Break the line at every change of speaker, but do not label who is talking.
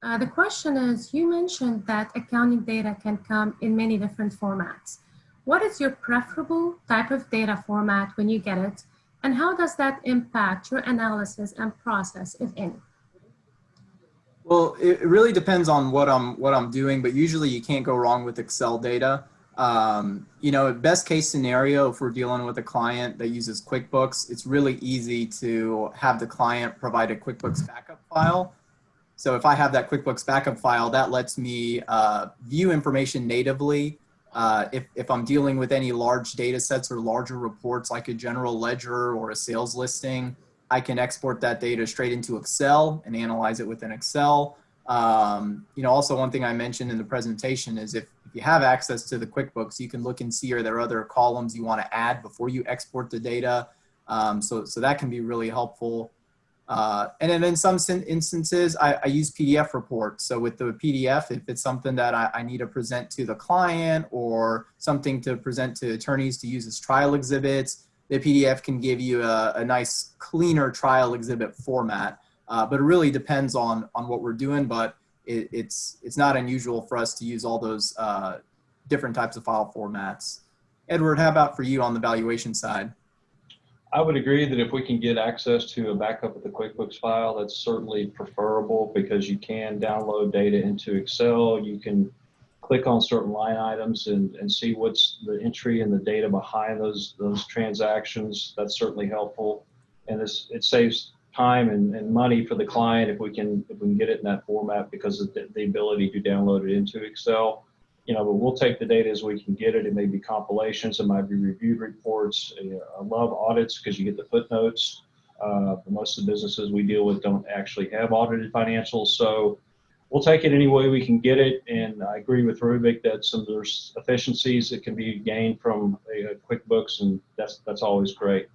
The question is, you mentioned that accounting data can come in many different formats. What is your preferable type of data format when you get it, and how does that impact your analysis and process, if any?
Well, it really depends on what I'm doing, but usually you can't go wrong with Excel data. Best case scenario, if we're dealing with a client that uses QuickBooks, it's really easy to have the client provide a QuickBooks backup file. So if I have that QuickBooks backup file, that lets me view information natively. If I'm dealing with any large data sets or larger reports like a general ledger or a sales listing, I can export that data straight into Excel and analyze it within Excel. Also one thing I mentioned in the presentation is if you have access to the QuickBooks, you can look and see are there other columns you want to add before you export the data. So that can be really helpful. And then in some instances, I use PDF reports. So with the PDF, if it's something that I need to present to the client or something to present to attorneys to use as trial exhibits, the PDF can give you a nice, cleaner trial exhibit format. But it really depends on what we're doing, but it's not unusual for us to use all those different types of file formats. Edward, how about for you on the valuation side?
I would agree that if we can get access to a backup of the QuickBooks file, that's certainly preferable because you can download data into Excel. You can click on certain line items and see what's the entry and the data behind those transactions. That's certainly helpful. And it saves time and money for the client if we can get it in that format because of the ability to download it into Excel. But we'll take the data as we can get it. It may be compilations, it might be reviewed reports. I love audits because you get the footnotes. Most of the businesses we deal with don't actually have audited financials, so we'll take it any way we can get it. And I agree with Rubik that there's efficiencies that can be gained from QuickBooks, and that's always great.